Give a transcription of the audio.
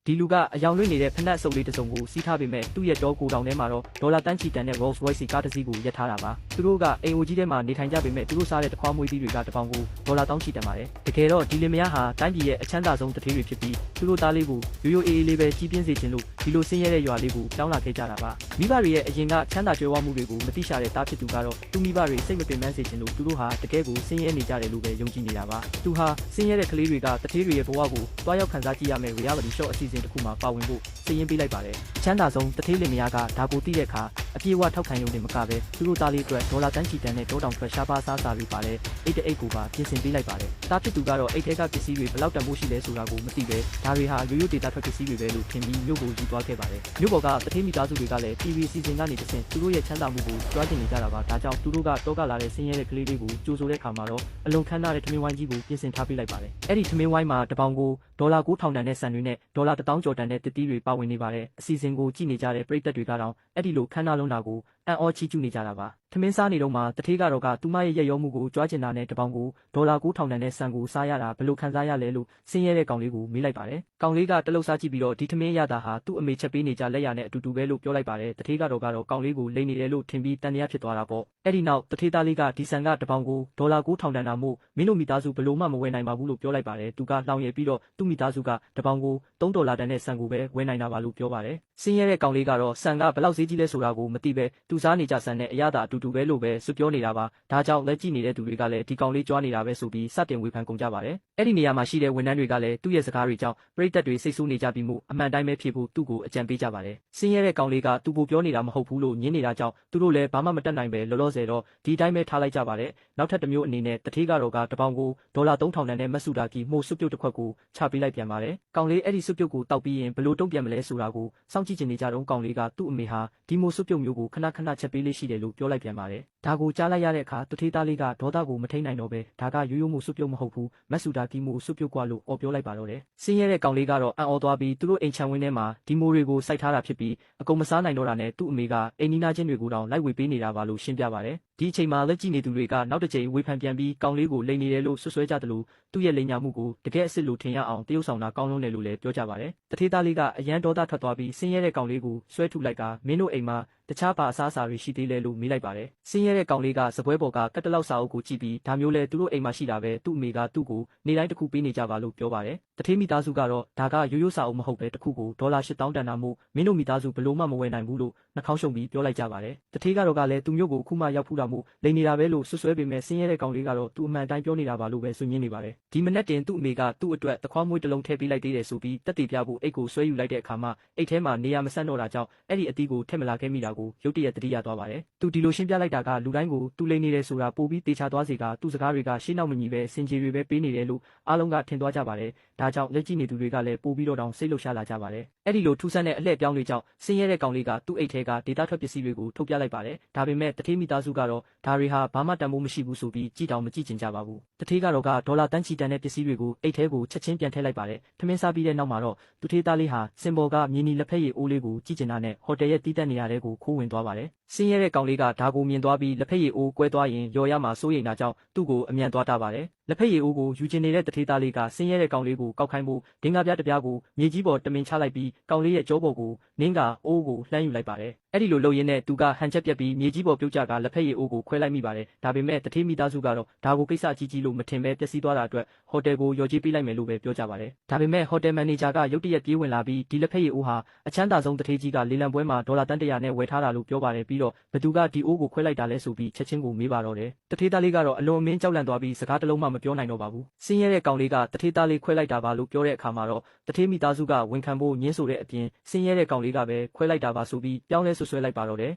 ဒီလူကအယောင်လွင့်နေတဲ့ဖက်နှက်အစုပ်လေးတစ်စုံကိုစီးထားပေမဲ့သူ့ရဲ့တောကိုတောင်ထဲမှာတော့ဒေါ်လာတန်းချီတန်တဲ့ Rolls Royce ကားတစ်စီးကိုရပ်ထားတာပါသူတို့ကအိမ်အိုကြီးထဲမှာနေထိုင်ကြပေမဲ့သူတို့စားတဲ့တခွားမွေးသီးတွေကတပေါင်ကိုဒေါ်လာတောင်းချီတန်ပါတယ်တကယ်တော့ဒီလင်မယားဟာတိုင်းပြည်ရဲ့အချမ်းသာဆုံးတထေးတွေဖြစ်ပြီးသူတို့သားလေးကိုရိုးရိုးအေးအေးလေးပဲကြီးပြင်းစေချင်လို့ဒီလိုဆင်းရဲတဲ့ရွာလေးကိုတောင်းလာခဲ့ကြတာပါမိဘတွေရဲ့အရင်ကချမ်းသာကြွယ်ဝမှုတွေကိုမသိရှာတဲ့သားဖြစ်သူကတော့သူမိဘတွေစိတ်မပင်ပန်းစေချင်လို့သူတို့ဟာတကယ်ကိုဆင်းရဲနေကြတယ်လို့ပဲယုံကြည်နေတာပါသူဟာဆင်းရဲတဲ့ကလေးတွေကတထေးတွေရဲ့ဘဝကိုတွားရောက်ခံစားကြည့်ရမယ့် reality show အစီအစဉ်တစ်ခုမှာပါဝင်ဖို့စီရင်ပေးလိုက်ပါတယ်ချမ်းသာဆုံးတထေးလင်မယားကဒါကိုသိတဲ့အခါအပြေအဝထောက်ခံရုံနဲ့မကပဲသူတို့သားလေးအတွက်ဒေါ်လာတန်းချီတန်နဲ့တောတောင်ထွက်ရှားပါးစားစာတွေပါတဲ့အိတ်တအိတ်ကိုပါပြင်ဆင်ပေးလိုက်ပါတယ်သားဖြစ်သူကတော့အိတ်ထဲကပစ္စည်းတွေဘယ်လောက်တန်ဖိုးရှိလဲဆိုတာကိုမသိပဲဒါတွေဟာရိုးရိုးဒေတာထွက်ပစ္စည်းတွေပဲလို့ထင်ပြီးမြို့ကိုယူသွားခဲ့ပါတယ်မြို့ပေါ်ကတထေးမိသားစုတွေကလည်း TV စီစဉ်ကနေတဆင့်သူတို့ရဲ့ချမ်းသာမှုကိုကြွားကျင်နေကြတာပါဒါကြောင့်သူတို့ကတောကလာတဲ့ဆင်းရဲတဲ့ကလေးလေးကိုကြိုဆိုတဲ့အခါမှာတော့အလွန်ခမ်းနားတဲ့ထမင်းဝိုင်းကြီးကိုပြင်ဆင်ထားပေးလိုက်ပါတယ်အဲ့ဒီထမင်းဝိုင်းမှာတပေါင်ကိုဒေါ်လာ9000တန်တဲ့ဆန်တွေနဲ့ဒေါ်လာ1000ကျော်တန်တဲ့တစ်တီးတွေပါဝင်နေပါတယ်အစီအစဉ်ကိုကြည့်နေကြတဲ့ပရိသတ်တွေကတော့အဲ့ဒီလိုခမ်းနားလုံးတာကိုအံ့ဩချီးကျူးနေကြတာပါထမင်းစားနေတော့မှတထေးကတော့ကသူမရဲ့ရက်ရောမှုကိုကြွားကျင်တာနဲ့တပေါင်ကိုဒေါ်လာ9000တန်တဲ့ဆန်ကိုစားရတာဘယ်လိုခံစားရလဲလို့ဆင်းရဲတဲ့ကောင်လေးကိုမေးလိုက်ပါတယ်ကောင်လေးကတလုံးစားကြည့်ပြီးတော့ဒီထမင်းရတာဟာသူ့အမေချက်ပေးနေကြလက်ရနဲ့အတူတူပဲလို့ပြောလိုက်ပါတယ်တထေးကတော့ကောင်လေးကိုလိန်နေတယ်လို့ထင်ပြီးတန်တရားဖြစ်သွားတာပေါ့အဲ့ဒီနောက်တထေးသားလေးကဒီဆန်ကတပေါင်ကိုဒေါ်လာ9000တန်တာမို့မင်းတို့မိသားစုဘယ်လိုမှမဝယ်နိုင်ပါဘူးလို့ပြောလိုက်ပါတယ်သူကလှောင်ရည်ပြီးတော့သူ့မိသားစုကတပေါင်ကို$3တန်တဲ့ဆန်ကိုပဲဝယ်နိုင်တာပါလို့ပြောပါတယ်ဆင်းရဲတဲ့ကောင်လေးကတော့ဆန်ကဘယ်လောက်ဈေးကြီးလဲဆိုတာကိုမသိပဲသူစားနေကြဆန်နဲ့အရသာအတူတူပဲလို့ပဲစွပြောနေတာပါဒါကြောင့်လက်ကြည့်နေတဲ့သူတွေကလည်းဒီကောင်လေးကြွားနေတာပဲဆိုပြီးစတင်ဝေဖန်ကုန်ကြပါတယ်အဲ့ဒီနေရာမှာရှိတဲ့ဝန်ထမ်းတွေကလည်းသူ့ရဲ့စကားတွေကြောင့်ပရိသတ်တွေစိတ်ဆိုးနေကြပြီးမှုအမှန်တိုင်းပဲဖြစ်ဖို့သူ့ကိုအကြံပေးကြပါတယ်ဆင်းရဲတဲ့ကောင်လေးကသူ့ကိုပြောနေတာမဟုတ်ဘူးလို့ညင်းနေတာကြောင့်သူတို့လည်းဘာမှမတတ်နိုင်ပဲလောလောဆယ်တော့ဒီတိုင်းပဲထားလိုက်ကြပါတယ်နောက်ထပ်တစ်မျိုးအနေနဲ့တထေးကတော့တပေါင်ကိုဒေါ်လာ3000တန်နဲ့မက်ဆူဒါကီမှုစွပြုတ်တစ်ခွက်ကိုချပေးလိုက်ပြန်ပါတယ်ကောင်လေးအဲ့ဒီစွပြုတ်ကိုတောက်ပြီးရင်ဘလို့တုံ့ပြန်မလဲဆိုတာကိုစောင့်ကြည့်နေကြတော့ကောင်လေးကသူ့အမေဟာဒီမိုစွပြုတ်မျိုးကိုခဏခဏချက်ပေးလေးရှိတယ်လို့ပြောလိုက်ပြန်ပါတယ်ဒါကိုကြားလိုက်ရတဲ့အခါတထေးသားလေးကဒေါသကိုမထိန်နိုင်တော့ပဲဒါကရိုးရိုးမှုစွပြုတ်မဟုတ်ဘူးမက်ဆူဒါကီမှုစွပြုတ်กว่าလို့အော်ပြောလိုက်ပါတော့တယ်ဆင်းရဲတဲ့ကောင်လေးကတော့အံ့ဩသွားပြီးသူတို့အိမ်ချမ်းဝင်းထဲမှာဒီမိုတွေကိုစိုက်ထားတာဖြစ်ပြီးအကုန်မစားနိုင်တော့တာနဲ့သူ့အမေကအိမ်နီးနားချင်းတွေကိုတောင်လိုက်ဝေပေးနေတာပါလို့ရှင်းပြပါတယ်ဒီအချိန်မှာလက်ကြည့်နေသူတွေကနောက်တစ်ချိန်ဝေဖန်ပြန်ပြီးကောင်လေးကိုလိန်နေတယ်လို့ဆွဆွဲကြတယ်လို့သူ့ရဲ့လိန်ညာမှုကိုတကယ်အစ်စ်လို့ထင်ရအောင်တရုပ်ဆောင်တာကောင်းလုံးတယ်လို့လည်းပြောကြပါတယ်တထေးသားလေးကအရန်ဒေါသထွက်သွားပြီးဆင်းရဲတဲ့ကောင်လေးကိုဆွဲထုတ်လိုက်ကမင်းတို့အိမ်မှာတခြားပါအစားအစာတွေရှိသေးလဲလို့မေးလိုက်ပါတယ်ဆင်းရဲတဲ့ကောင်လေးကစပွဲပေါ်ကကတ်တလောက်စာအုပ်ကိုကြည့်ပြီးဒါမျိုးလဲသူတို့အိမ်မှာရှိတာပဲသူ့အမေကသူ့ကိုနေတိုင်းတစ်ခုပေးနေကြပါလို့ပြောပါတယ်တထေးမိသားစုကတော့ဒါကရိုးရိုးစာအုပ်မဟုတ်ပဲတစ်ခုကိုဒေါ်လာ8000တန်တာမို့မင်းတို့မိသားစုဘလို့မှမဝယ်နိုင်ဘူးလို့နှာခေါင်းရှုံပြီးပြောလိုက်ကြပါတယ်တထေးကတော့လည်းသူမျိုးကိုအခုမှရောက်ဖူးတာမို့လိန်နေတာပဲလို့ဆွဆွဲပေမဲ့ဆင်းရဲတဲ့ကောင်လေးကတော့သူ့အမှန်တိုင်းပြောနေတာပါလို့ပဲဆွညင်းနေပါတယ်ဒီမနက်တင်သူ့အမေကသူ့အတွက်တခွားမွေးတစ်လုံးထည့်ပေးလိုက်သေးတယ်ဆိုပြီးတက်တေပြဖို့အိတ်ကိုဆွဲယူလိုက်တဲ့အခါမှာအိတ်ထဲမှာနေရာမဆန့်တော့တာကြောင့်အဲ့ဒီအသီးကိုထည့်မလာခဲ့မိတာကိုရုတ်တရက်တတိယသွားပါတယ်သူဒီလိုရှင်းပြလိုက်တာကလူတိုင်းကိုသူလိန်နေတယ်ဆိုတာပို့ပြီးတေချာသွားစေကသူ့စကားတွေကရှင်းနောက်မညီပဲစင်ကြေတွေပဲပေးနေတယ်လို့အားလုံးကထင်သွားကြပါတယ်ဒါကြောင့်လက်ကြည့်နေသူတွေကလည်းပို့ပြီးတော့တောင်စိတ်လှုပ်ရှားလာကြပါတယ်အဲ့ဒီလိုထူးဆန်းတဲ့အလှည့်ပြောင်းတွေကြောင့်ဆင်းရဲတဲ့ကောင်လေးကသူ့အိတ်ထဲကဒေတာထွက်ပစ္စည်းတွေကိုထုတ်ပြလိုက်ပါတယ်ဒါပေမဲ့တထေးမိသားစုကတော့ဒါတွေဟာဘာမှတန်ဖိုးမရှိဘူးဆိုပြီးကြည့်တောင်မကြည့်ချင်ကြပါဘူးတထေးကတော့ဒေါ်လာတန်းချီတန်တဲ့ပစ္စည်းတွေကိုအိတ်ထဲကိုချက်ချင်းပြန်ထည့်လိုက်ပါတယ်ထမင်းစားပြီးတဲ့နောက်မှာတော့သူထေးသားလေးဟာစင်ဘော်ကမြင်းနီလက်ဖက်ရည်အိုးလေးကိုကြည့်ချင်တာနဲ့ဟိုတယ်ရဲ့တီးတက်နေရာတွေကိုခိုးဝင်သွားပါတယ်ဆင်းရဲတဲ့ကောင်လေးကဒါကိုမြင်သွားပြီးလက်ဖက်ရည်အိုးကွဲသွားရင်ရော်ရမှာစိုးရိမ်တာကြောင့်သူ့ကိုအမြန်သွားတာပါတယ်လက်ဖက်ရည်အိုးကိုယူကျင်နေတဲ့တထေးသားလေးကဆင်းရဲတဲ့ကောင်လေးကိုကောက်ခိုင်းဖို့ဒင်္ဂါပြားတစ်ပြားကိုမြေကြီးပေါ်တမင်ချလိုက်ပြီးကောင်လေးရဲ့ကြောပေါ်ကိုနင်းကအိုးကိုလှမ်းယူလိုက်ပါတယ်အဲ့ဒီလိုလုပ်ရင်းနဲ့သူကဟန်ချက်ပြက်ပြီးမြေကြီးပေါ်ပြုတ်ကျကလက်ဖက်ရည်အိုးကိုခွဲလိုက်မိပါတယ်ဒါပေမဲ့တထေးမိသားစုကတော့ဒါကိုကိစ္စကြီးလို့မထင်ပဲပျက်စီးသွားတာအတွက်ဟိုတယ်ကိုရော်ကြေးပေးလိုက်မယ်လို့ပဲပြောကြပါတယ်ဒါပေမဲ့ဟိုတယ်မန်နေဂျာကရုတ်တရက်ပြေးဝင်လာပြီးဒီလက်ဖက်ရည်အိုးဟာအချမ်းသာဆုံးတထေးကြီးကလေလံပွဲမှာဒေါ်လာတန်း100နဲ့ဝယ်ထားတာလို့ပြောပါတယ်ပြီးတော့ဘသူကဒီအိုးကိုခွဲလိုက်တာလဲဆိုပြီးချက်ချင်းကိုမေးပါတော့တယ်တထေးသားလေးကတော့အလွန်အမင်းကြောက်လန့်သွားပြီးစကားတစ်လုံးမှမပြောနိုင်တော့ပါဘူးဆင်းရဲတဲ့ကောင်လေးကတထေးသားလေးခွဲလိုက်တာပါလို့ပြောတဲ့အခါမှာတော့တထေးမိသားစုကဝန်ခံဖို့ညှင်းဆိုတဲ့အပြင်ဆင်းရဲတဲ့ကောင်လေးကပဲခွဲလိုက်တာပါဆိုပြီးပြောင်းလဲဆွဆွဲလိုက်ပါတော့တယ်